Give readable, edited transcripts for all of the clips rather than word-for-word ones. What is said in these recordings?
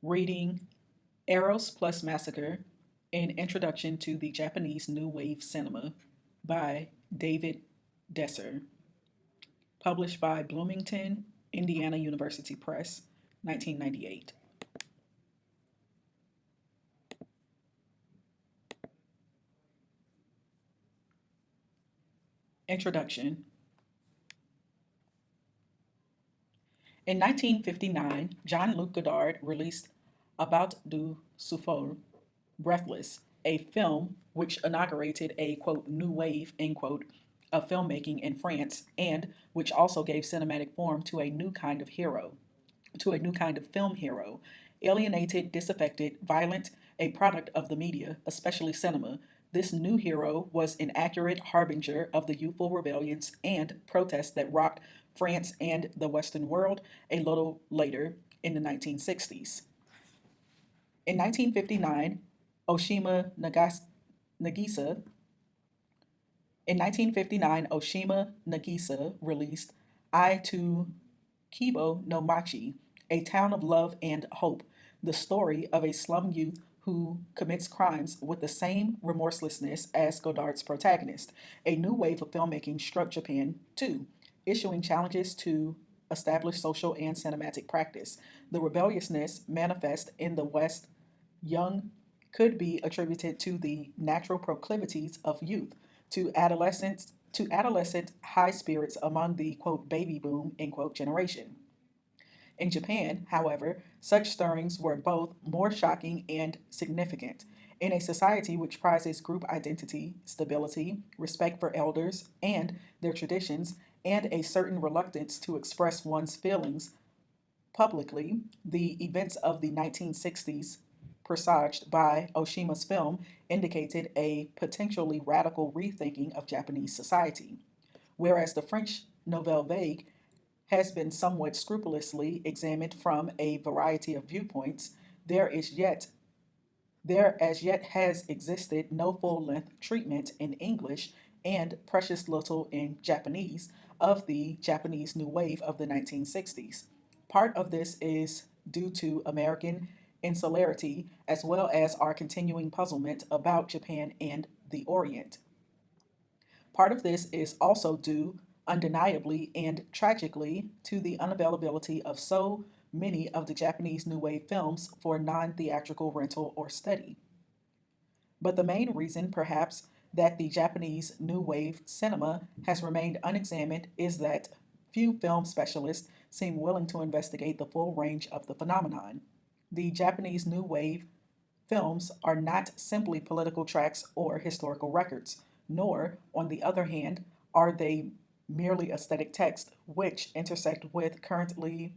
Reading Eros plus Massacre, An Introduction to the Japanese New Wave Cinema by David Desser. Published by Bloomington, Indiana University Press, 1998. Introduction. In 1959, Jean-Luc Godard released About du Souffle, Breathless, a film which inaugurated a quote new wave end quote of filmmaking in France and which also gave cinematic form to a new kind of hero, to a new kind of film hero, alienated, disaffected, violent, a product of the media, especially cinema. This new hero was an accurate harbinger of the youthful rebellions and protests that rocked France and the Western world a little later in the 1960s. In 1959, Oshima Nagisa in 1959, Oshima Nagisa released I to Kibo no Machi, A Town of Love and Hope, the story of a slum youth who commits crimes with the same remorselessness as Godard's protagonist. A new wave of filmmaking struck Japan too, issuing challenges to established social and cinematic practice. The rebelliousness manifest in the West young could be attributed to the natural proclivities of youth, to adolescent high spirits among the quote baby boom end quote generation. In Japan, however, such stirrings were both more shocking and significant. In a society which prizes group identity, stability, respect for elders and their traditions, and a certain reluctance to express one's feelings publicly, the events of the 1960s, presaged by Oshima's film, indicated a potentially radical rethinking of Japanese society. Whereas the French Nouvelle Vague has been somewhat scrupulously examined from a variety of viewpoints, there is yet there as yet has existed no full length treatment in English and precious little in Japanese of the Japanese New Wave of the 1960s. Part of this is due to American insularity as well as our continuing puzzlement about Japan and the Orient. Part of this is also due, undeniably and tragically, to the unavailability of so many of the Japanese New Wave films for non theatrical rental or study. But the main reason, perhaps, that the Japanese New Wave cinema has remained unexamined is that few film specialists seem willing to investigate the full range of the phenomenon. The Japanese New Wave films are not simply political tracks or historical records, nor, on the other hand, are they merely aesthetic texts which intersect with currently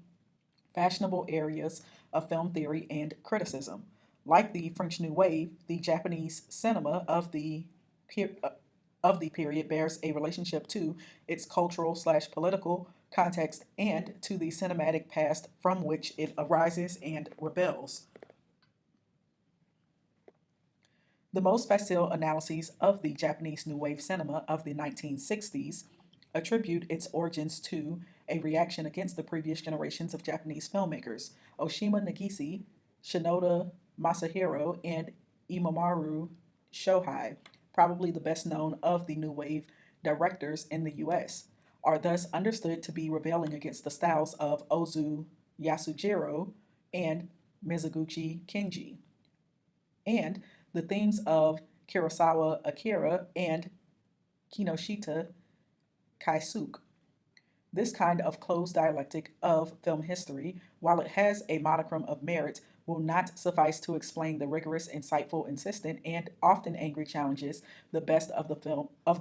fashionable areas of film theory and criticism. Like the French New Wave, the Japanese cinema of the period bears a relationship to its cultural slash political context and to the cinematic past from which it arises and rebels. The most facile analyses of the Japanese New Wave cinema of the 1960s attribute its origins to a reaction against the previous generations of Japanese filmmakers, Oshima Nagise, Shinoda Masahiro, and Imamaru Shohei, probably the best known of the New Wave directors in the US, are thus understood to be rebelling against the styles of Ozu Yasujiro and Mizoguchi Kenji, and the themes of Kurosawa Akira and Kinoshita Kaisuke. This kind of closed dialectic of film history, while it has a modicum of merit, will not suffice to explain the rigorous, insightful, insistent, and often angry challenges the best of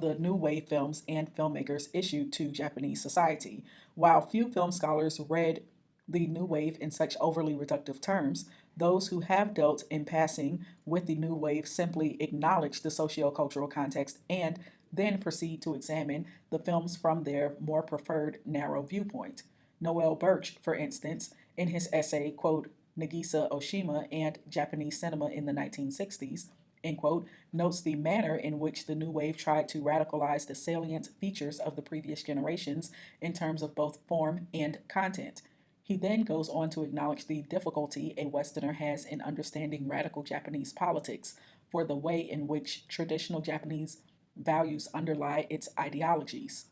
the new wave films and filmmakers issued to Japanese society. While few film scholars read the new wave in such overly reductive terms, those who have dealt in passing with the new wave simply acknowledge the sociocultural context and then proceed to examine the films from their more preferred narrow viewpoint. Noel Birch, for instance, in his essay, quote, Nagisa Oshima and Japanese Cinema in the 1960s, end quote, notes the manner in which the new wave tried to radicalize the salient features of the previous generations in terms of both form and content. He then goes on to acknowledge the difficulty a Westerner has in understanding radical Japanese politics for the way in which traditional Japanese values underlie its ideologies.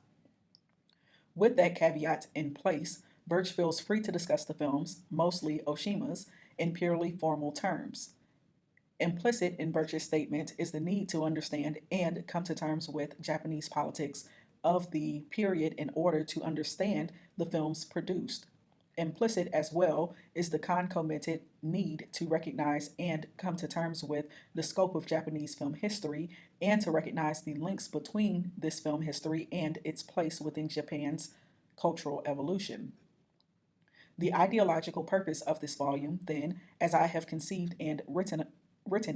With that caveat in place, Birch feels free to discuss the films, mostly Oshima's, in purely formal terms. Implicit in Birch's statement is the need to understand and come to terms with Japanese politics of the period in order to understand the films produced. Implicit as well is the concomitant need to recognize and come to terms with the scope of Japanese film history and to recognize the links between this film history and its place within Japan's cultural evolution. The ideological purpose of this volume, then, as I have conceived and written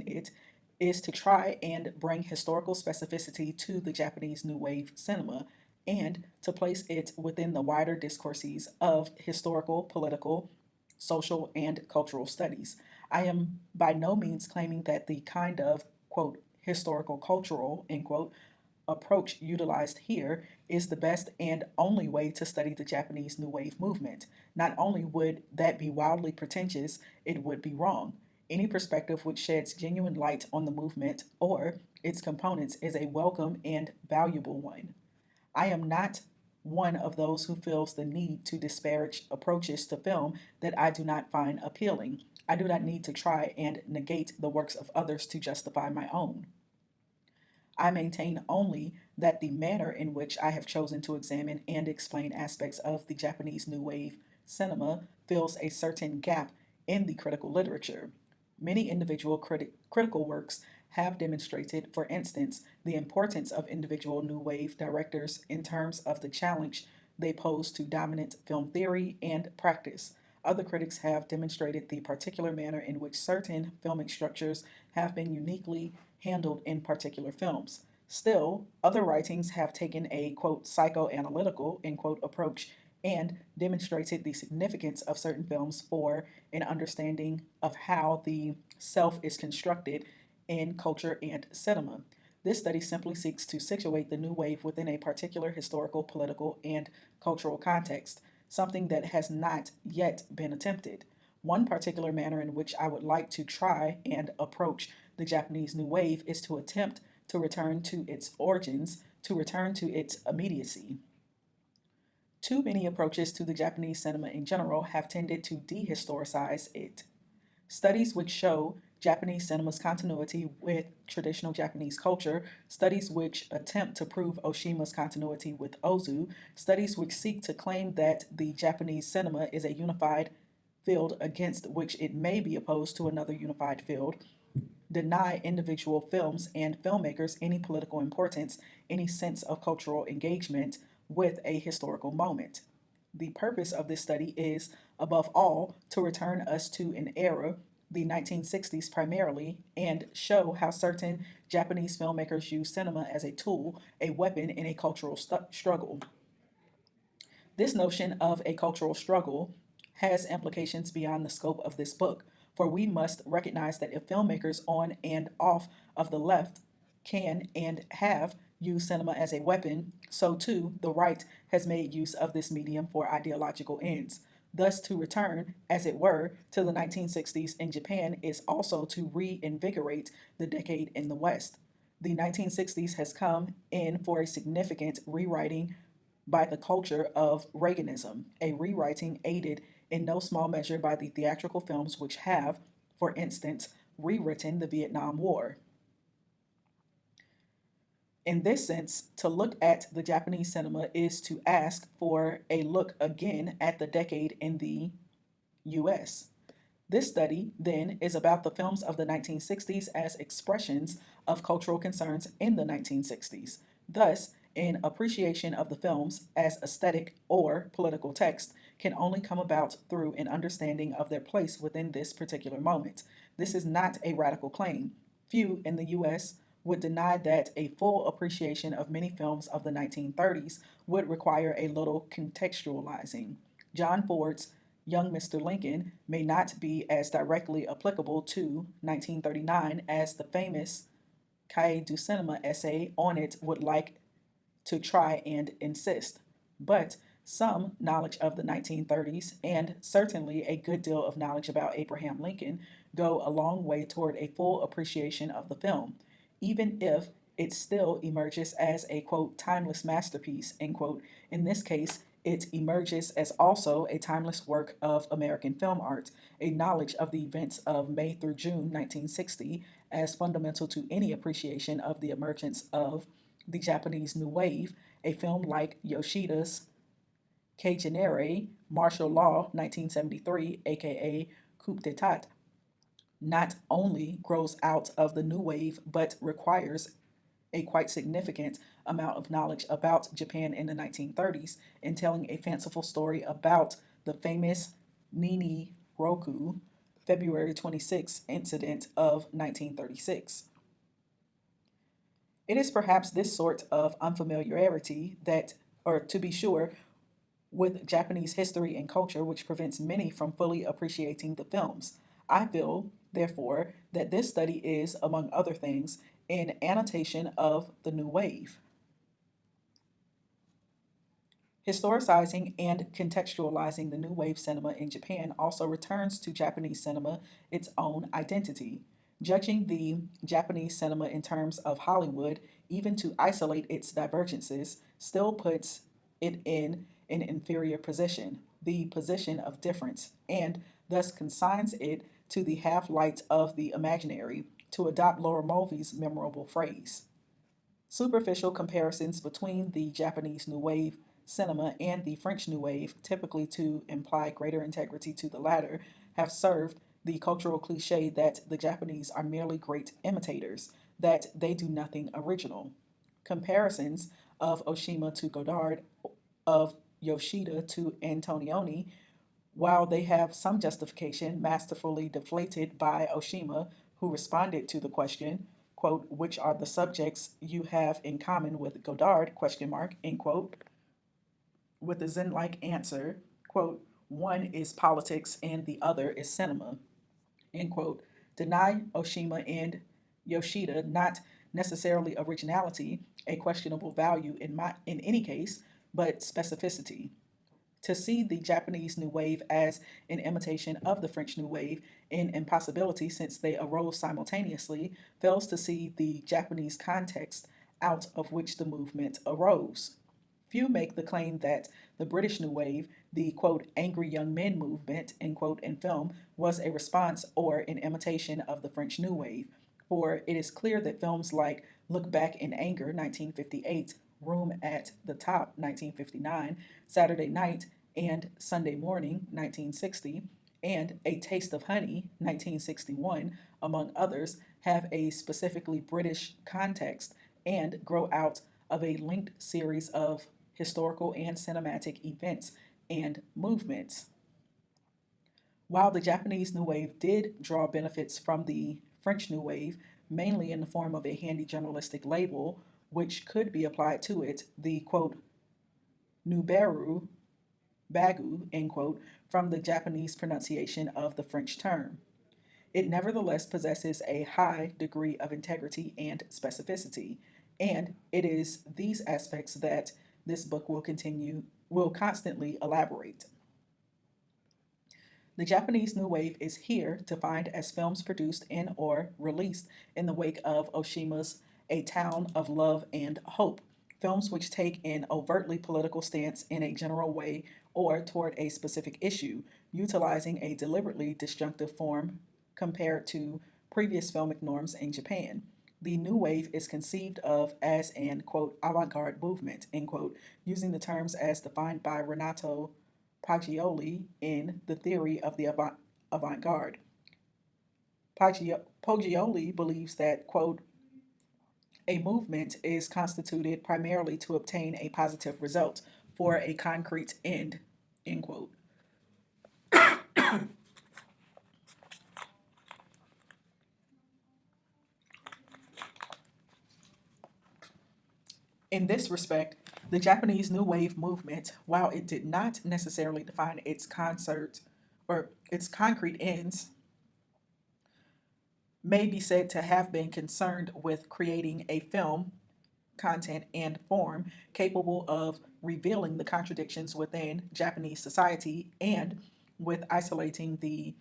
it, is to try and bring historical specificity to the Japanese New Wave cinema and to place it within the wider discourses of historical, political, social, and cultural studies. I am by no means claiming that the kind of, quote, historical cultural, end quote, approach utilized here is the best and only way to study the Japanese New Wave movement. Not only would that be wildly pretentious, it would be wrong. Any perspective which sheds genuine light on the movement or its components is a welcome and valuable one. I am not one of those who feels the need to disparage approaches to film that I do not find appealing. I do not need to try and negate the works of others to justify my own. I maintain only that the manner in which I have chosen to examine and explain aspects of the Japanese New Wave cinema fills a certain gap in the critical literature. Many individual critical works have demonstrated, for instance, the importance of individual New Wave directors in terms of the challenge they pose to dominant film theory and practice. Other critics have demonstrated the particular manner in which certain filmic structures have been uniquely handled in particular films. Still, other writings have taken a, quote, psychoanalytical, end quote, approach and demonstrated the significance of certain films for an understanding of how the self is constructed in culture and cinema. This study simply seeks to situate the new wave within a particular historical, political, and cultural context, something that has not yet been attempted. One particular manner in which I would like to try and approach the Japanese New Wave is to attempt to return to its origins, to return to its immediacy. Too many approaches to the Japanese cinema in general have tended to dehistoricize it. Studies which show Japanese cinema's continuity with traditional Japanese culture, studies which attempt to prove Oshima's continuity with Ozu, studies which seek to claim that the Japanese cinema is a unified field against which it may be opposed to another unified field, deny individual films and filmmakers any political importance, any sense of cultural engagement with a historical moment. The purpose of this study is, above all, to return us to an era, the 1960s primarily, and show how certain Japanese filmmakers use cinema as a tool, a weapon in a cultural struggle. This notion of a cultural struggle has implications beyond the scope of this book, for we must recognize that if filmmakers on and off of the left can and have used cinema as a weapon, so too the right has made use of this medium for ideological ends. Thus, to return, as it were, to the 1960s in Japan is also to reinvigorate the decade in the West. The 1960s has come in for a significant rewriting by the culture of Reaganism, a rewriting aided in no small measure by the theatrical films which have, for instance, rewritten the Vietnam War. In this sense, to look at the Japanese cinema is to ask for a look again at the decade in the US. This study, then, is about the films of the 1960s as expressions of cultural concerns in the 1960s. Thus, an appreciation of the films as aesthetic or political text can only come about through an understanding of their place within this particular moment. This is not a radical claim. Few in the US would deny that a full appreciation of many films of the 1930s would require a little contextualizing. John Ford's Young Mr. Lincoln may not be as directly applicable to 1939 as the famous Cahiers du Cinema essay on it would like to try and insist. But Some knowledge of the 1930s, and certainly a good deal of knowledge about Abraham Lincoln, go a long way toward a full appreciation of the film, even if it still emerges as a quote timeless masterpiece, end quote. In this case, it emerges as also a timeless work of American film art, a knowledge of the events of May through June 1960 as fundamental to any appreciation of the emergence of the Japanese New Wave, a film like Yoshida's Keijanere, Martial Law 1973, aka Coup d'etat, not only grows out of the New Wave but requires a quite significant amount of knowledge about Japan in the 1930s in telling a fanciful story about the famous Nini Roku February 26 incident of 1936. It is perhaps this sort of unfamiliarity that, or to be sure, with Japanese history and culture, which prevents many from fully appreciating the films. I feel, therefore, that this study is, among other things, an annotation of the New Wave. Historicizing and contextualizing the New Wave cinema in Japan also returns to Japanese cinema its own identity. Judging the Japanese cinema in terms of Hollywood, even to isolate its divergences, still puts it in an inferior position, the position of difference, and thus consigns it to the half light of the imaginary, to adopt Laura Mulvey's memorable phrase. Superficial comparisons between the Japanese New Wave cinema and the French New Wave, typically to imply greater integrity to the latter, have served the cultural cliche that the Japanese are merely great imitators, that they do nothing original. Comparisons of Oshima to Godard, of Yoshida to Antonioni, while they have some justification, masterfully deflated by Oshima, who responded to the question, quote, which are the subjects you have in common with Godard, question mark, end quote, with the Zen-like answer, quote, one is politics and the other is cinema, end quote, deny Oshima and Yoshida not necessarily originality, a questionable value in any case, but specificity. To see the Japanese New Wave as an imitation of the French New Wave in impossibility since they arose simultaneously fails to see the Japanese context out of which the movement arose. Few make the claim that the British New Wave, the quote, angry young men movement, end quote, in film, was a response or an imitation of the French New Wave, for it is clear that films like Look Back in Anger, 1958, Room at the Top, 1959, Saturday Night, and Sunday Morning, 1960, and A Taste of Honey, 1961, among others, have a specifically British context and grow out of a linked series of historical and cinematic events and movements. While the Japanese New Wave did draw benefits from the French New Wave, mainly in the form of a handy journalistic label, which could be applied to it, the quote, Nuberu Bagu, end quote, from the Japanese pronunciation of the French term. It nevertheless possesses a high degree of integrity and specificity, and it is these aspects that this book will constantly elaborate. The Japanese New Wave is here to find as films produced in or released in the wake of Oshima's A Town of Love and Hope, films which take an overtly political stance in a general way or toward a specific issue, utilizing a deliberately disjunctive form compared to previous filmic norms in Japan. The New Wave is conceived of as an, quote, avant-garde movement, end quote, using the terms as defined by Renato Poggioli in The Theory of the Avant-Garde. Poggioli believes that, quote, a movement is constituted primarily to obtain a positive result for a concrete end, end quote. In this respect, the Japanese New Wave movement, while it did not necessarily define its concert or its concrete ends, may be said to have been concerned with creating a film content, and form capable of revealing the contradictions within Japanese society and with isolating the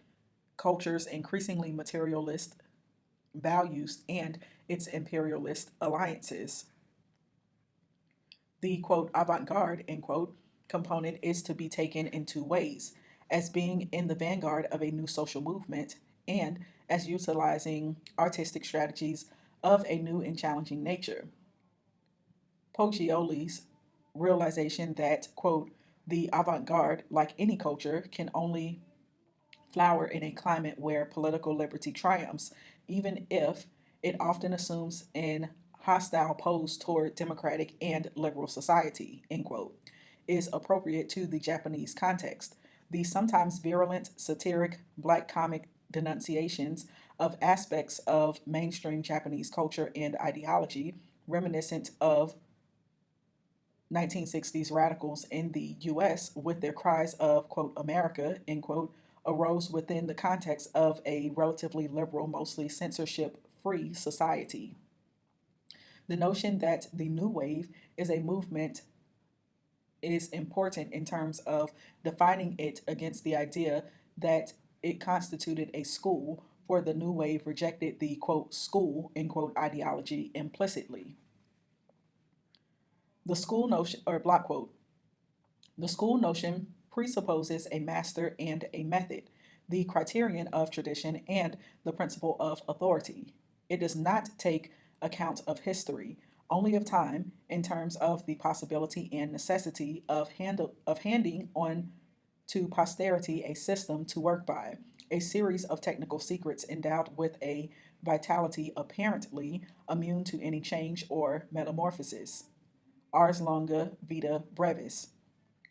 culture's increasingly materialist values and its imperialist alliances. The quote avant garde end quote component is to be taken in two ways: as being in the vanguard of a new social movement and as utilizing artistic strategies of a new and challenging nature. Poggioli's realization that, quote, the avant garde, like any culture, can only flower in a climate where political liberty triumphs, even if it often assumes an hostile pose toward democratic and liberal society, end quote, is appropriate to the Japanese context. The sometimes virulent, satiric, black comic denunciations of aspects of mainstream Japanese culture and ideology, reminiscent of 1960s radicals in the US with their cries of, quote, America, end quote, arose within the context of a relatively liberal, mostly censorship free society. The notion that the new wave is a movement is important in terms of defining it against the idea that it constituted a school, for the new wave rejected the, quote, school, end quote, ideology implicitly. The school notion, or block quote, the school notion presupposes a master and a method, the criterion of tradition and the principle of authority. It does not take account of history, only of time, in terms of the possibility and necessity of handing on to posterity a system to work by, a series of technical secrets endowed with a vitality apparently immune to any change or metamorphosis. Ars longa, vita brevis.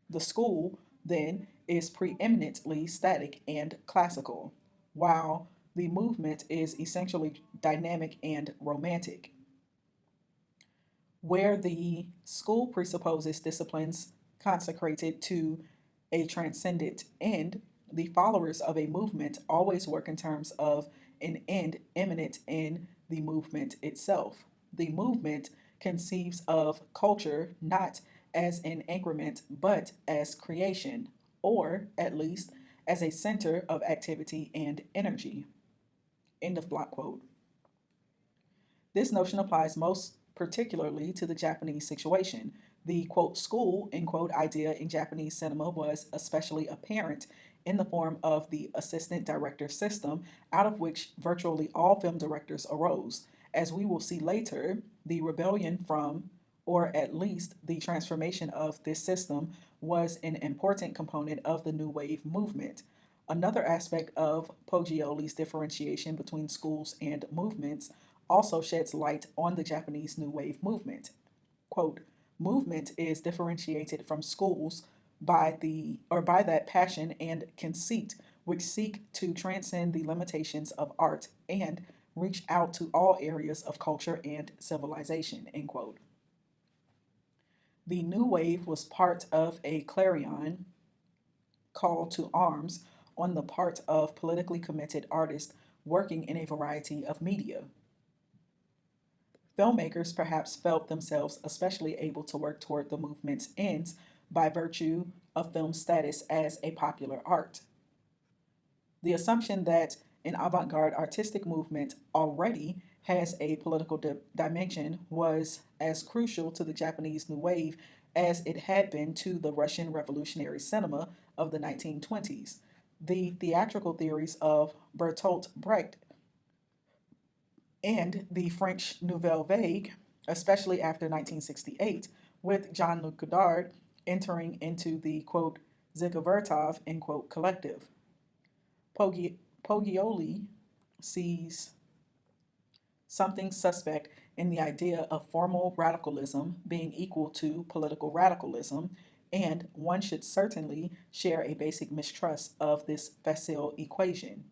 The school, then, is preeminently static and classical, while the movement is essentially dynamic and romantic. Where the school presupposes disciplines consecrated to a transcendent end, the followers of a movement always work in terms of an end imminent in the movement itself. The movement conceives of culture not as an increment but as creation, or at least as a center of activity and energy. End of block quote. This notion applies most particularly to the Japanese situation. The quote school end quote idea in Japanese cinema was especially apparent in the form of the assistant director system, out of which virtually all film directors arose. As we will see later, the rebellion from, or at least the transformation of this system, was an important component of the New Wave movement. Another aspect of Poggioli's differentiation between schools and movements also sheds light on the Japanese New Wave movement. Quote, movement is differentiated from schools by by that passion and conceit which seek to transcend the limitations of art and reach out to all areas of culture and civilization, end quote. The New Wave was part of a clarion call to arms on the part of politically committed artists working in a variety of media. Filmmakers perhaps felt themselves especially able to work toward the movement's ends by virtue of film status as a popular art. The assumption that an avant garde artistic movement already has a political dimension was as crucial to the Japanese New Wave as it had been to the Russian revolutionary cinema of the 1920s. The theatrical theories of Bertolt Brecht and the French Nouvelle Vague, especially after 1968, with Jean-Luc Godard entering into the, quote, Zigovertov, end quote, collective. Poggioli sees something suspect in the idea of formal radicalism being equal to political radicalism, and one should certainly share a basic mistrust of this facile equation.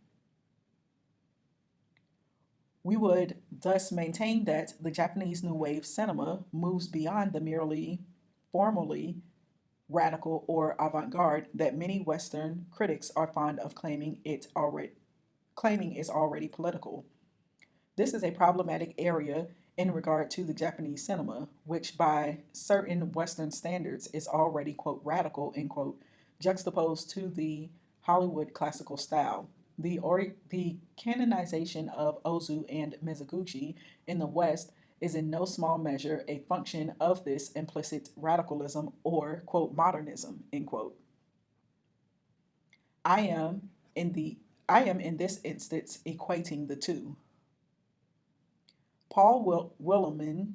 We would thus maintain that the Japanese New Wave cinema moves beyond the merely formally radical or avant-garde that many Western critics are fond of claiming is already political. This is a problematic area in regard to the Japanese cinema, which by certain Western standards is already, quote, radical, end quote, juxtaposed to the Hollywood classical style. The canonization of Ozu and Mizoguchi in the West is in no small measure a function of this implicit radicalism or, quote, modernism, end quote. I am in the I am in this instance equating the two. Paul Williman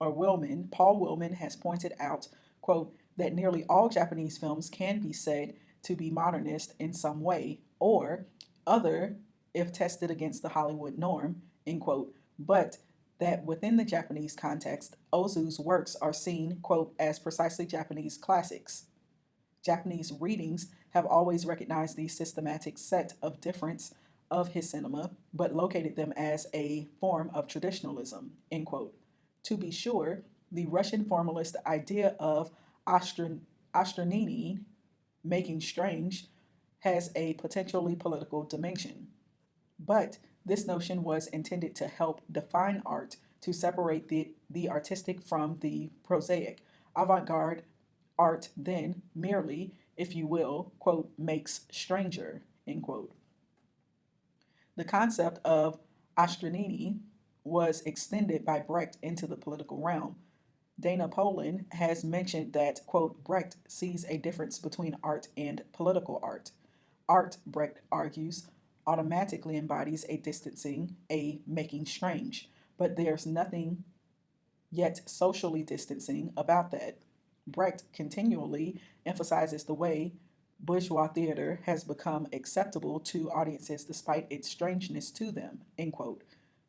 Paul Willman has pointed out, quote, that nearly all Japanese films can be said to be modernist in some way or other if tested against the Hollywood norm, end quote, but that within the Japanese context, Ozu's works are seen, quote, as precisely Japanese classics. Japanese readings have always recognized the systematic set of difference of his cinema, but located them as a form of traditionalism, end quote. To be sure, the Russian formalist idea of Ostranini, making strange, has a potentially political dimension. But this notion was intended to help define art, to separate the artistic from the prosaic. Avant garde art then merely, if you will, quote, makes stranger, end quote. The concept of Ostranini was extended by Brecht into the political realm. Dana Poland has mentioned that, quote, Brecht sees a difference between art and political art. Art, Brecht argues, automatically embodies a distancing, a making strange, but there's nothing yet socially distancing about that. Brecht continually emphasizes the way bourgeois theater has become acceptable to audiences despite its strangeness to them, end quote.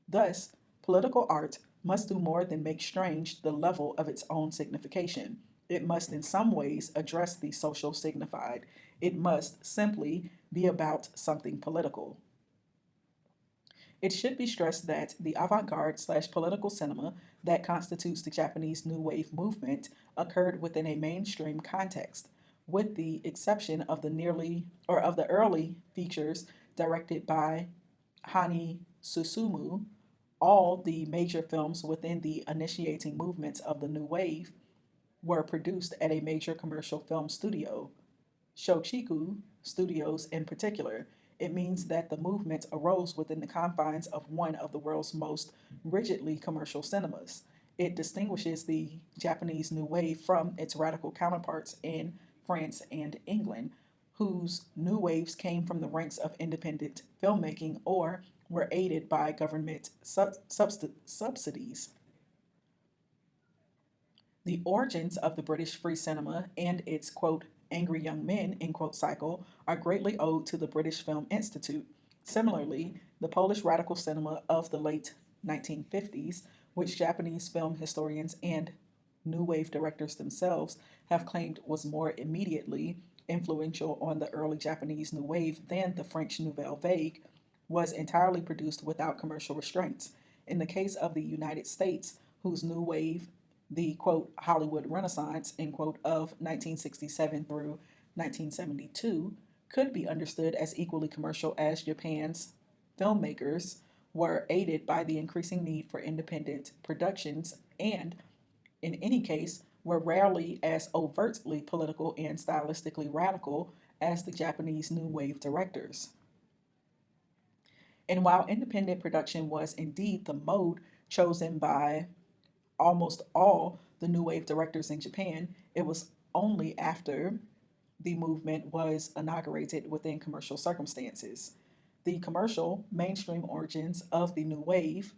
Thus, political art must do more than make strange the level of its own signification. It must in some ways address the social signified. It must simply be about something political. It should be stressed that the avant garde slash political cinema that constitutes the Japanese New Wave movement occurred within a mainstream context, with the exception of the early features directed by Hani Susumu. All the major films within the initiating movements of the New Wave were produced at a major commercial film studio, Shochiku Studios in particular. It means that the movement arose within the confines of one of the world's most rigidly commercial cinemas. It distinguishes the Japanese New Wave from its radical counterparts in France and England, whose new waves came from the ranks of independent filmmaking or were aided by government subsidies. The origins of the British free cinema and its, quote, angry young men, end quote, cycle are greatly owed to the British Film Institute. Similarly, the Polish radical cinema of the late 1950s, which Japanese film historians and new wave directors themselves have claimed was more immediately influential on the early Japanese new wave than the French Nouvelle Vague, was entirely produced without commercial restraints. In the case of the United States, whose new wave, the, quote, Hollywood Renaissance, end quote, of 1967 through 1972, could be understood as equally commercial as Japan's filmmakers were aided by the increasing need for independent productions and, in any case, were rarely as overtly political and stylistically radical as the Japanese New Wave directors. And while independent production was indeed the mode chosen by almost all the New Wave directors in Japan, it was only after the movement was inaugurated within commercial circumstances. The commercial mainstream origins of the New Wave,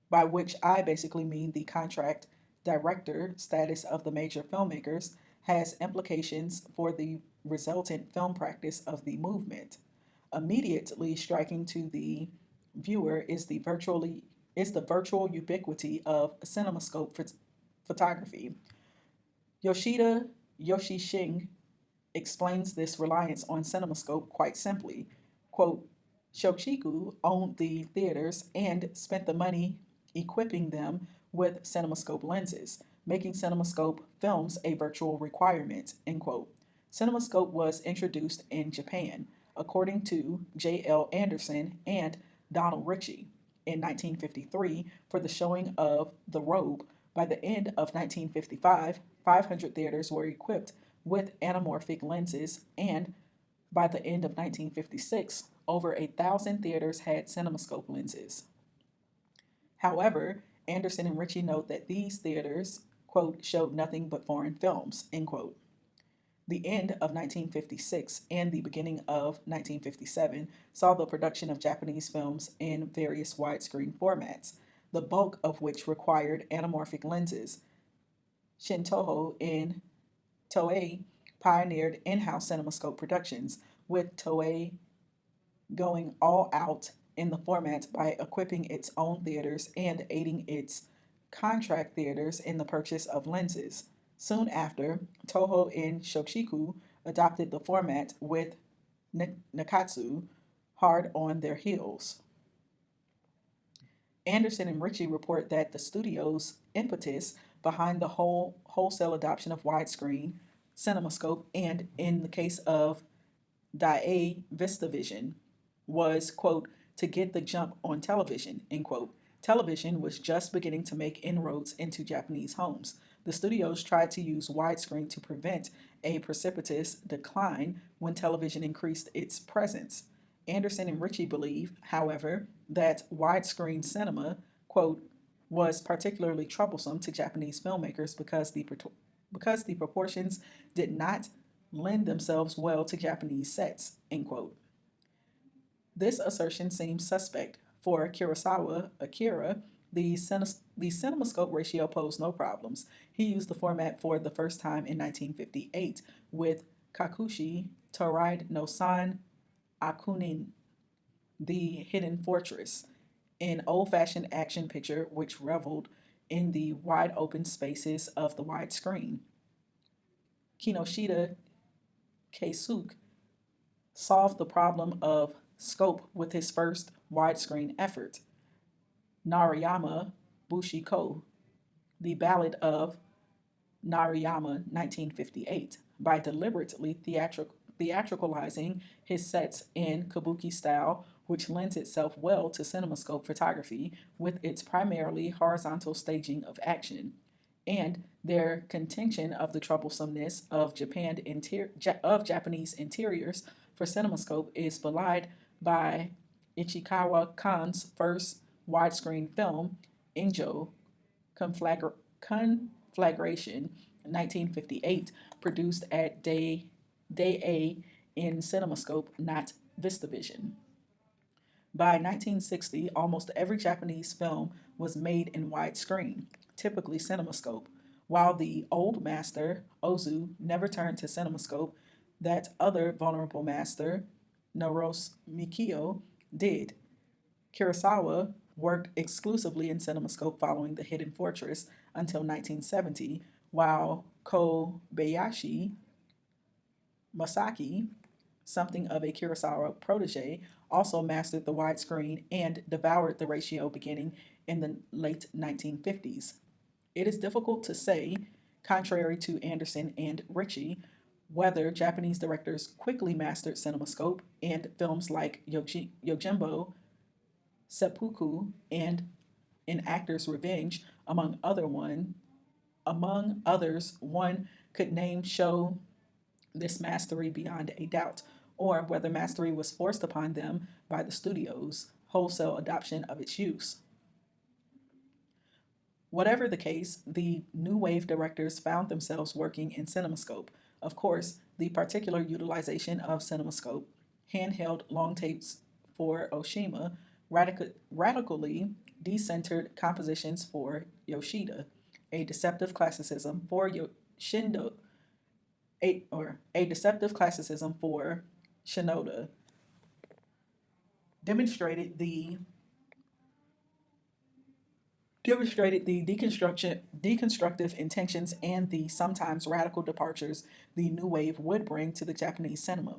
by which I basically mean the contract director status of the major filmmakers, has implications for the resultant film practice of the movement. Immediately striking to the viewer is the virtual ubiquity of cinemascope photography. Yoshida Yoshishing explains this reliance on cinemascope quite simply. Quote, Shochiku owned the theaters and spent the money equipping them with cinemascope lenses, making cinemascope films a virtual requirement, end quote. Cinemascope was introduced in Japan, according to J.L. Anderson and Donald Ritchie, in 1953 for the showing of The Robe. By the end of 1955, 500 theaters were equipped with anamorphic lenses, and by the end of 1956, over 1,000 theaters had cinemascope lenses. However, Anderson and Ritchie note that these theaters, quote, showed nothing but foreign films, end quote. The end of 1956 and the beginning of 1957 saw the production of Japanese films in various widescreen formats, the bulk of which required anamorphic lenses. Shintoho and Toei pioneered in-house cinemascope productions, with Toei going all out in the format by equipping its own theaters and aiding its contract theaters in the purchase of lenses. Soon after, Toho and Shochiku adopted the format, with Nakatsu hard on their heels. Anderson and Ritchie report that the studio's impetus behind the wholesale adoption of widescreen, cinemascope, and, in the case of Daiei VistaVision, was, quote, to get the jump on television, end quote. Television was just beginning to make inroads into Japanese homes. The studios tried to use widescreen to prevent a precipitous decline when television increased its presence. Anderson and Ritchie believe, however, that widescreen cinema, quote, was particularly troublesome to Japanese filmmakers because the proportions did not lend themselves well to Japanese sets, end quote. This assertion seems suspect. For Akira, the cinemascope ratio posed no problems. He used the format for the first time in 1958 with Kakushi Toride no San Akunin, The Hidden Fortress, an old-fashioned action picture which reveled in the wide open spaces of the widescreen. Kinoshita Keisuke solved the problem of scope with his first widescreen effort, Narayama Bushiko, The Ballad of Narayama, 1958, by deliberately theatricalizing his sets in kabuki style, which lends itself well to cinemascope photography with its primarily horizontal staging of action, and their contention of the troublesomeness of Japanese interiors for cinemascope is belied by Ichikawa Kan's first widescreen film, Injo Conflagration, 1958, produced at Day in CinemaScope, not VistaVision. By 1960, almost every Japanese film was made in widescreen, typically CinemaScope. While the old master, Ozu, never turned to CinemaScope, that other vulnerable master, Naros Mikio, did. Kurosawa worked exclusively in CinemaScope following The Hidden Fortress until 1970, while Kobayashi Masaki, something of a Kurosawa protege, also mastered the widescreen and devoured the ratio beginning in the late 1950s. It is difficult to say, contrary to Anderson and Ritchie, whether Japanese directors quickly mastered CinemaScope and films like Yojimbo, Seppuku, and In Actor's Revenge, among others, one could name, show this mastery beyond a doubt, or whether mastery was forced upon them by the studio's wholesale adoption of its use. Whatever the case, the new wave directors found themselves working in CinemaScope. Of course, the particular utilization of CinemaScope, handheld long tapes for Oshima, radically decentered compositions for Yoshida, a deceptive classicism for Shindo, a deceptive classicism for Shinoda, demonstrated the deconstructive intentions and the sometimes radical departures the new wave would bring to the Japanese cinema.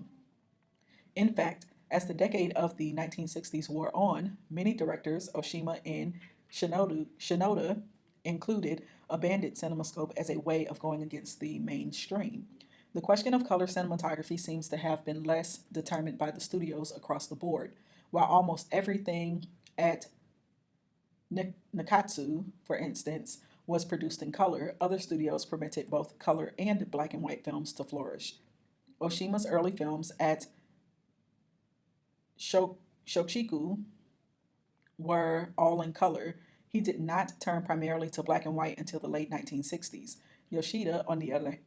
In fact, as the decade of the 1960s wore on, many directors, Oshima and Shinoda included, abandoned CinemaScope as a way of going against the mainstream. The question of color cinematography seems to have been less determined by the studios across the board, while almost everything at Nakatsu, for instance, was produced in color. Other studios permitted both color and black and white films to flourish. Oshima's early films at Shochiku were all in color. He did not turn primarily to black and white until the late 1960s. Yoshida, on the other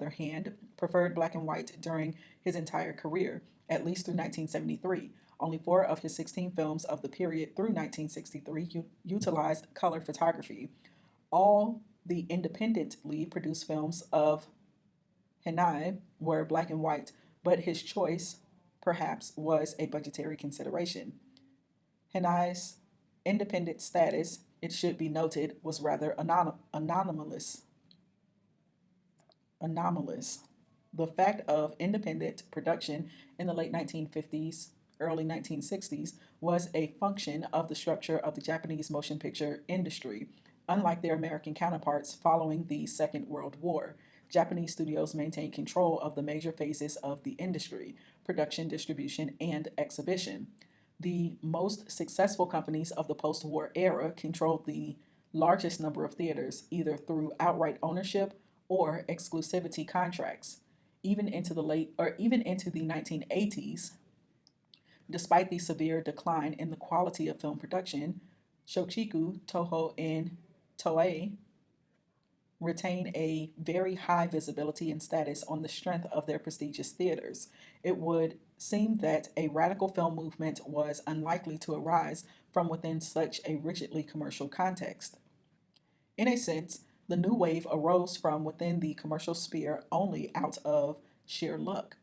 hand, preferred black and white during his entire career, at least through 1973. Only 4 of his 16 films of the period through 1963 utilized color photography. All the independently produced films of Henai were black and white, but his choice, perhaps, was a budgetary consideration. Henai's independent status, it should be noted, was rather anomalous. Anomalous. The fact of independent production in the late 1950s, early 1960s was a function of the structure of the Japanese motion picture industry. Unlike their American counterparts following the Second World War, Japanese studios maintained control of the major phases of the industry: production, distribution, and exhibition. The most successful companies of the post war era controlled the largest number of theaters, either through outright ownership or exclusivity contracts. Even into the 1980s, despite the severe decline in the quality of film production, Shochiku, Toho, and Toei retain a very high visibility and status on the strength of their prestigious theaters. It would seem that a radical film movement was unlikely to arise from within such a rigidly commercial context. In a sense, the new wave arose from within the commercial sphere only out of sheer luck.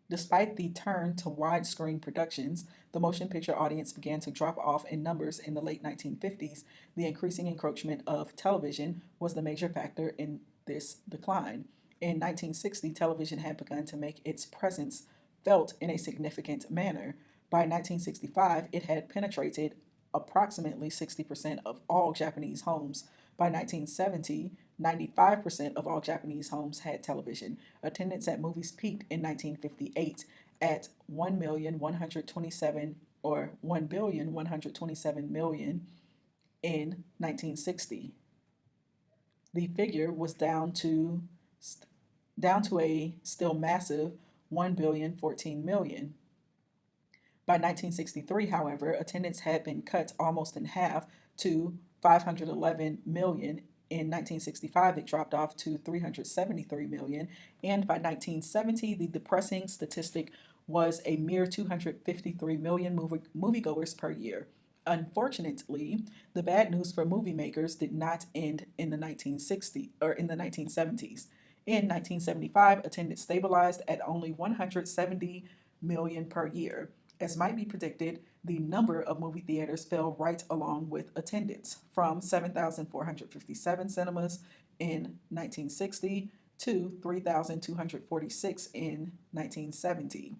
Despite the turn to widescreen productions, the motion picture audience began to drop off in numbers in the late 1950s. The increasing encroachment of television was the major factor in this decline. In 1960, television had begun to make its presence felt in a significant manner. By 1965, it had penetrated approximately 60% of all Japanese homes. By 1970, 95% of all Japanese homes had television. Attendance at movies peaked in 1958 at 1,127 or 1,127,000,000 in 1960. The figure was down to a still massive 1,014,000,000. By 1963, however, attendance had been cut almost in half to 511 million. In 1965, it dropped off to 373 million. And by 1970, the depressing statistic was a mere 253 million moviegoers per year. Unfortunately, the bad news for movie makers did not end in the 1960s or in the 1970s. In 1975, attendance stabilized at only 170 million per year. As might be predicted, the number of movie theaters fell right along with attendance, from 7,457 cinemas in 1960 to 3,246 in 1970.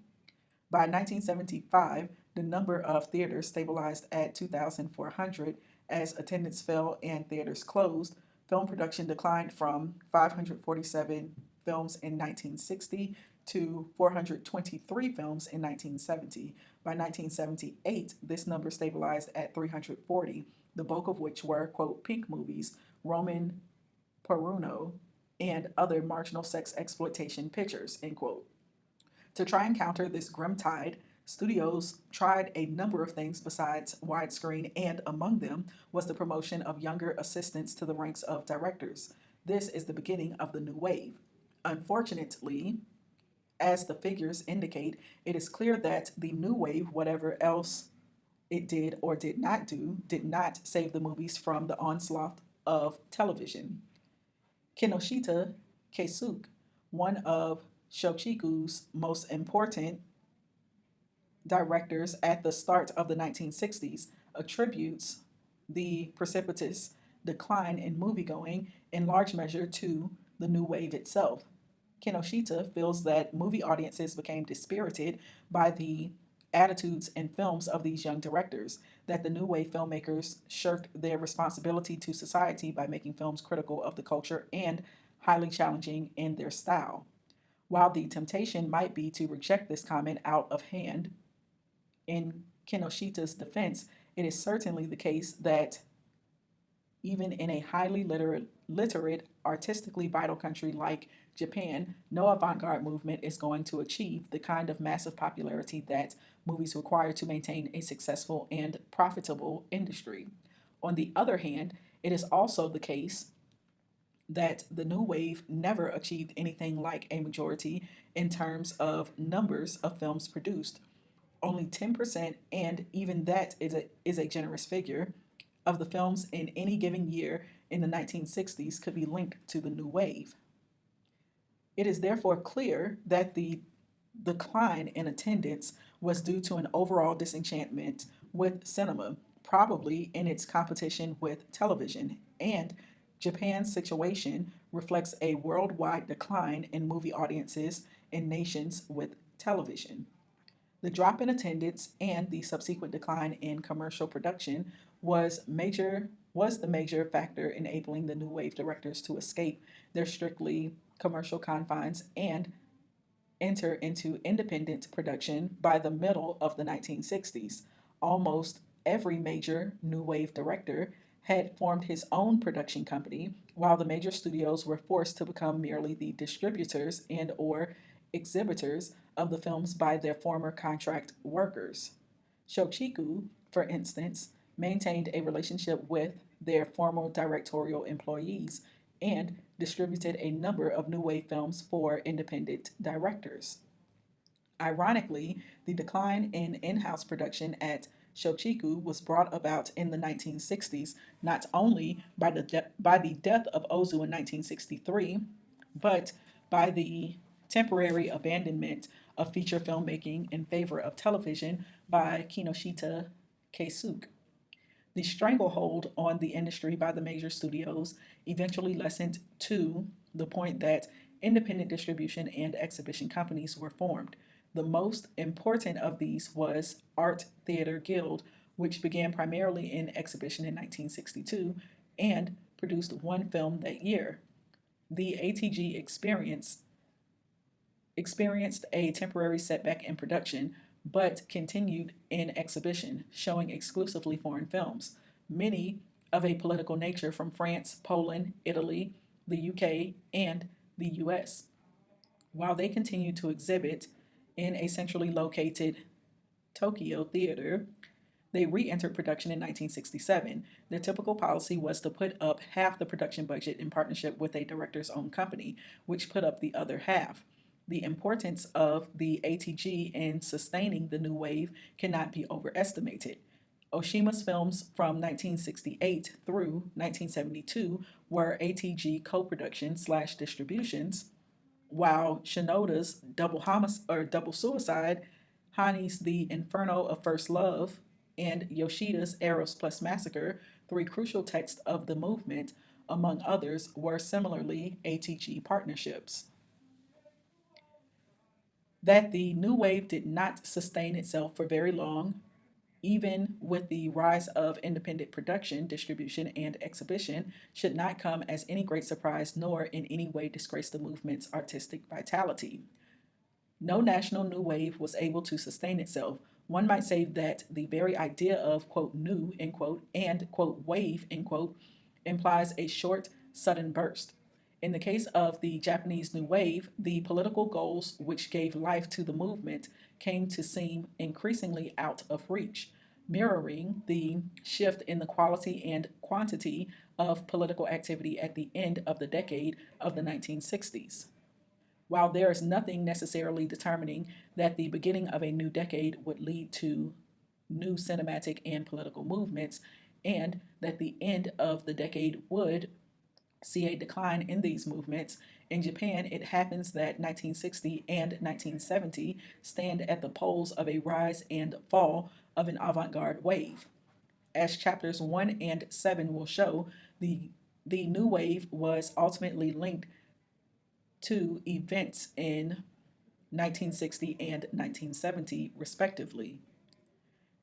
By 1975, the number of theaters stabilized at 2,400 as attendance fell and theaters closed. Film production declined from 547 films in 1960 to 423 films in 1970. By 1978, this number stabilized at 340, the bulk of which were, quote, pink movies, Roman Porno, and other marginal sex exploitation pictures, end quote. To try and counter this grim tide, studios tried a number of things besides widescreen, and among them was the promotion of younger assistants to the ranks of directors. This is the beginning of the new wave. Unfortunately, as the figures indicate, it is clear that the new wave, whatever else it did or did not do, did not save the movies from the onslaught of television. Kinoshita Keisuke, one of Shochiku's most important directors at the start of the 1960s, attributes the precipitous decline in moviegoing in large measure to the new wave itself. Kinoshita feels that movie audiences became dispirited by the attitudes and films of these young directors, that the new wave filmmakers shirked their responsibility to society by making films critical of the culture and highly challenging in their style. While the temptation might be to reject this comment out of hand, in Kinoshita's defense, it is certainly the case that Even in a highly literate, artistically vital country like Japan, no avant garde movement is going to achieve the kind of massive popularity that movies require to maintain a successful and profitable industry. On the other hand, it is also the case that the new wave never achieved anything like a majority in terms of numbers of films produced. Only 10%, and even that is a generous figure, of the films in any given year in the 1960s could be linked to the new wave. It is therefore clear that the decline in attendance was due to an overall disenchantment with cinema, probably in its competition with television, and Japan's situation reflects a worldwide decline in movie audiences in nations with television. The drop in attendance and the subsequent decline in commercial production was the major factor enabling the new wave directors to escape their strictly commercial confines and enter into independent production by the middle of the 1960s. Almost every major new wave director had formed his own production company, while the major studios were forced to become merely the distributors and or exhibitors of the films by their former contract workers. Shochiku, for instance, maintained a relationship with their former directorial employees and distributed a number of new wave films for independent directors. Ironically, the decline in house production at Shochiku was brought about in the 1960s not only by the death of Ozu in 1963, but by the temporary abandonment of feature filmmaking in favor of television by Kinoshita Keisuke. The stranglehold on the industry by the major studios eventually lessened to the point that independent distribution and exhibition companies were formed. The most important of these was Art Theater Guild, which began primarily in exhibition in 1962 and produced one film that year. The ATG experienced a temporary setback in production, but continued in exhibition, showing exclusively foreign films, many of a political nature from France, Poland, Italy, the UK, and the US. While they continued to exhibit in a centrally located Tokyo theater, they re entered production in 1967. Their typical policy was to put up half the production budget in partnership with a director's own company, which put up the other half. The importance of the ATG in sustaining the new wave cannot be overestimated. Oshima's films from 1968 through 1972 were ATG co-productions / distributions, while Shinoda's Double Suicide, Hani's The Inferno of First Love, and Yoshida's Eros plus Massacre, three crucial texts of the movement, among others, were similarly ATG partnerships. That the new wave did not sustain itself for very long, even with the rise of independent production, distribution, and exhibition, should not come as any great surprise nor in any way disgrace the movement's artistic vitality. No national new wave was able to sustain itself. One might say that the very idea of, quote, new, end quote, and, quote, wave, end quote, implies a short, sudden burst. In the case of the Japanese New Wave, the political goals which gave life to the movement came to seem increasingly out of reach, mirroring the shift in the quality and quantity of political activity at the end of the decade of the 1960s. While there is nothing necessarily determining that the beginning of a new decade would lead to new cinematic and political movements, and that the end of the decade would see a decline in these movements, in Japan it happens that 1960 and 1970 stand at the poles of a rise and fall of an avant garde wave. As chapters 1 and 7 will show, the new wave was ultimately linked to events in 1960 and 1970, respectively.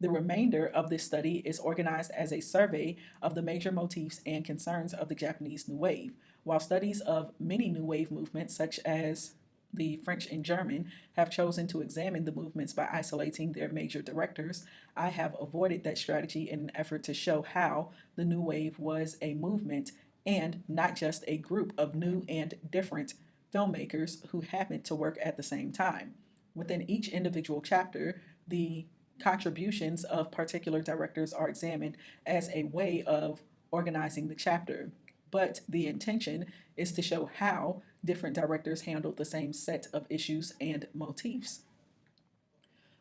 The remainder of this study is organized as a survey of the major motifs and concerns of the Japanese New Wave, while studies of many New Wave movements, such as the French and German, have chosen to examine the movements by isolating their major directors, I have avoided that strategy in an effort to show how the New Wave was a movement and not just a group of new and different filmmakers who happened to work at the same time. Within each individual chapter, the contributions of particular directors are examined as a way of organizing the chapter, but the intention is to show how different directors handled the same set of issues and motifs.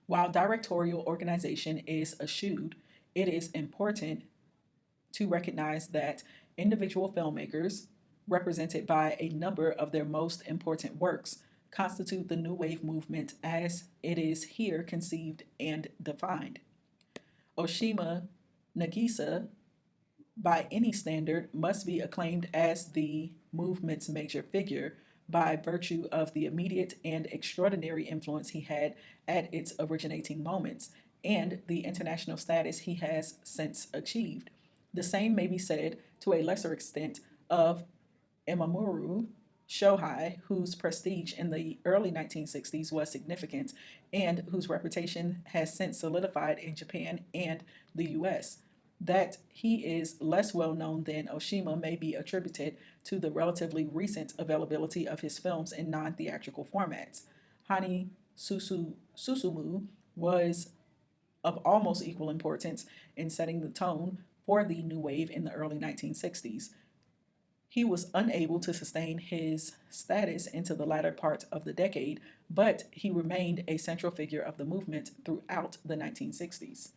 While directorial organization is eschewed, it is important to recognize that individual filmmakers, represented by a number of their most important works, constitute the New Wave movement as it is here conceived and defined. Oshima Nagisa, by any standard, must be acclaimed as the movement's major figure by virtue of the immediate and extraordinary influence he had at its originating moments and the international status he has since achieved. The same may be said, to a lesser extent, of Imamuru Shohei, whose prestige in the early 1960s was significant and whose reputation has since solidified in Japan and the US. That he is less well known than Oshima may be attributed to the relatively recent availability of his films in non theatrical formats. Hani Susumu was of almost equal importance in setting the tone for the new wave in the early 1960s. He was unable to sustain his status into the latter part of the decade, but he remained a central figure of the movement throughout the 1960s.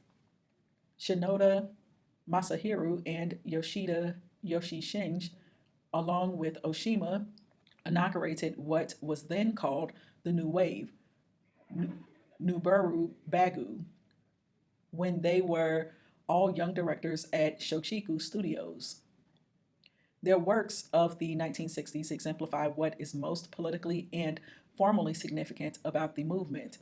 Shinoda Masahiro and Yoshida Yoshishinji, along with Oshima, inaugurated what was then called the New Wave, Nuburu Bagu, when they were all young directors at Shochiku Studios. Their works of the 1960s exemplify what is most politically and formally significant about the movement.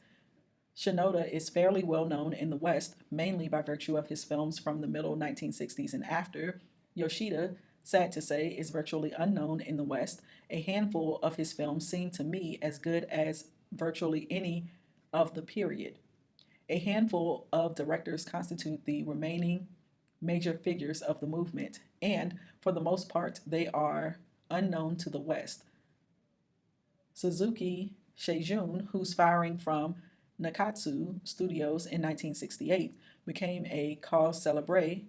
Shinoda is fairly well known in the West, mainly by virtue of his films from the middle 1960s and after. Yoshida, sad to say, is virtually unknown in the West. A handful of his films seem to me as good as virtually any of the period. A handful of directors constitute the remaining major figures of the movement, and for the most part, they are unknown to the West. Suzuki Seijun, whose firing from Nakatsu Studios in 1968 became a cause célèbre,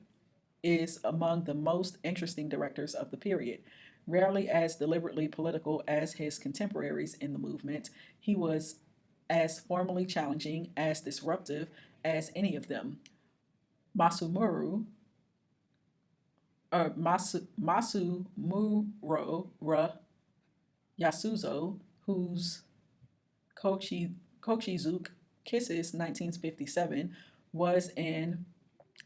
is among the most interesting directors of the period. Rarely as deliberately political as his contemporaries in the movement, he was as formally challenging, as disruptive as any of them. Masumuro Masumuro Yasuzo, whose Kochizuke Kisses 1957 was an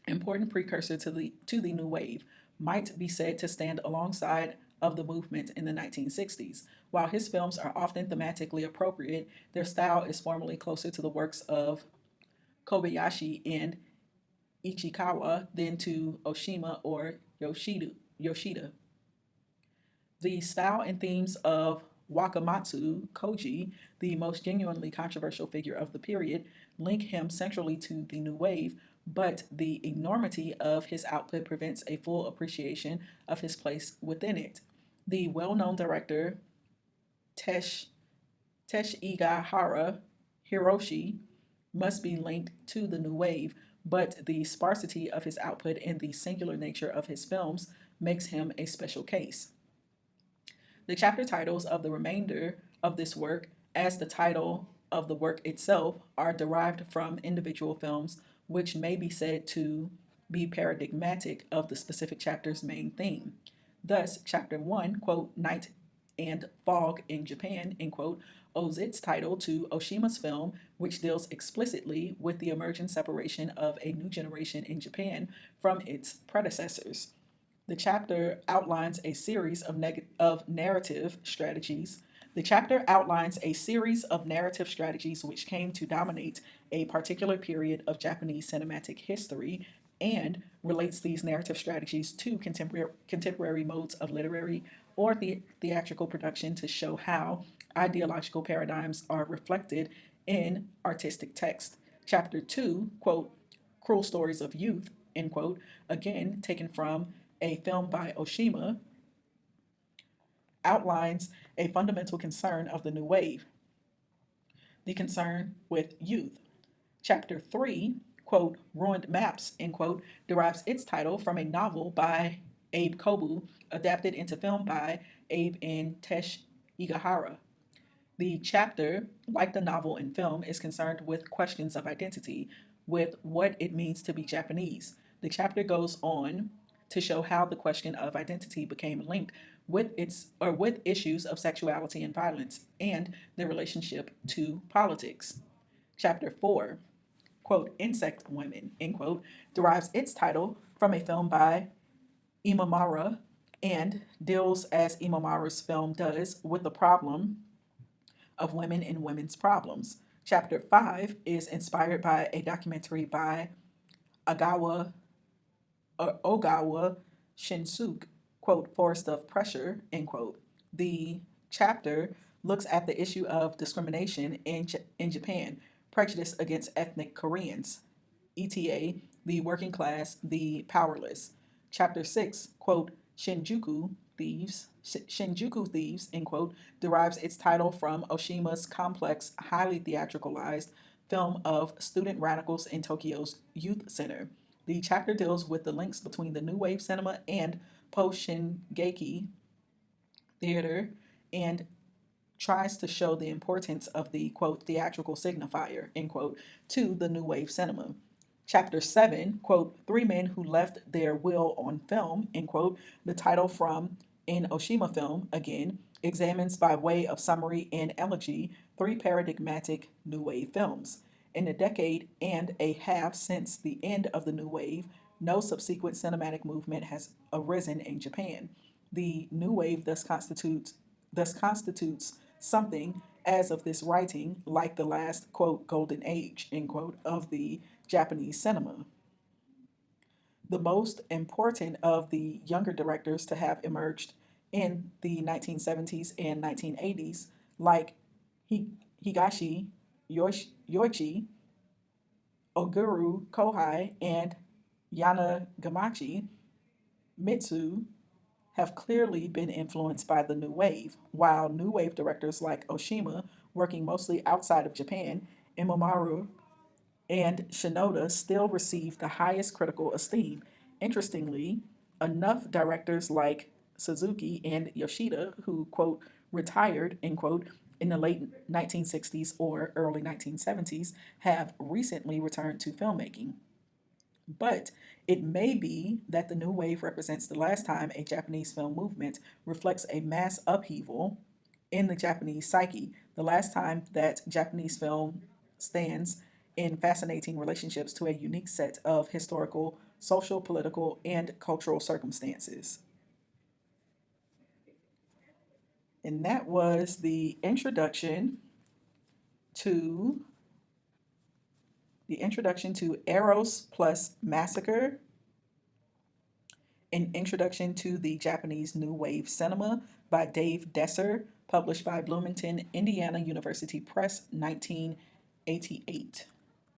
important precursor to the new wave, might be said to stand alongside of the movement in the 1960s. While his films are often thematically appropriate, their style is formally closer to the works of Kobayashi and Ichikawa than to Oshima or Yoshida. The style and themes of Wakamatsu Koji, the most genuinely controversial figure of the period, link him centrally to the new wave, but the enormity of his output prevents a full appreciation of his place within it. The well known director Teshigahara Hiroshi must be linked to the new wave, but the sparsity of his output and the singular nature of his films makes him a special case. The chapter titles of the remainder of this work, as the title of the work itself, are derived from individual films, which may be said to be paradigmatic of the specific chapter's main theme. Thus, chapter 1, quote, Night and Fog in Japan, end quote, owes its title to Oshima's film, which deals explicitly with the emergent separation of a new generation in Japan from its predecessors. The chapter outlines a series of narrative strategies. The chapter outlines a series of narrative strategies which came to dominate a particular period of Japanese cinematic history and relates these narrative strategies to contemporary modes of literary or theatrical production to show how ideological paradigms are reflected in artistic text. Chapter 2, quote, Cruel Stories of Youth, end quote, again taken from a film by Oshima, outlines a fundamental concern of the new wave, the concern with youth. Chapter 3, quote, Ruined Maps, end quote, derives its title from a novel by Abe Kobu, adapted into film by Abe and Tesh Igahara. The chapter, like the novel and film, is concerned with questions of identity, with what it means to be Japanese. The chapter goes on to show how the question of identity became linked with issues of sexuality and violence and their relationship to politics. Chapter 4, quote, Insect Women, end quote, derives its title from a film by Imamura and deals, as Imamura's film does, with the problem of women and women's problems. Chapter 5 is inspired by a documentary by Agawa Ogawa Shinsuke, quote, Forest of Pressure, end quote. The chapter looks at the issue of discrimination in Japan, prejudice against ethnic Koreans, ETA, the working class, the powerless. Chapter 6, quote, Shinjuku Thieves, end quote, derives its title from Oshima's complex, highly theatricalized film of student radicals in Tokyo's youth center. The chapter deals with the links between the new wave cinema and post Shingeki theater and tries to show the importance of the, quote, theatrical signifier, end quote, to the new wave cinema. Chapter 7, quote, Three Men Who Left Their Will on Film, end quote, the title from an Oshima film, again, examines by way of summary and elegy three paradigmatic new wave films. In a decade and a half since the end of the new wave, no subsequent cinematic movement has arisen in Japan. The new wave thus constitutes something, as of this writing, like the last, quote, golden age, end quote, of the Japanese cinema. The most important of the younger directors to have emerged in the 1970s and 1980s, like Higashi Yoichi, Oguru Kohai, and Yanagamachi Mitsu, have clearly been influenced by the new wave, while new wave directors like Oshima, working mostly outside of Japan, Imamaru and Shinoda still receive the highest critical esteem. Interestingly, enough directors like Suzuki and Yoshida, who, quote, retired, end quote, in the late 1960s or early 1970s, have recently returned to filmmaking. But it may be that the new wave represents the last time a Japanese film movement reflects a mass upheaval in the Japanese psyche, the last time that Japanese film stands in fascinating relationships to a unique set of historical, social, political, and cultural circumstances. And that was to the introduction to Eros plus Massacre, an introduction to the Japanese New Wave Cinema by Dave Desser, published by Bloomington, Indiana University Press, 1988.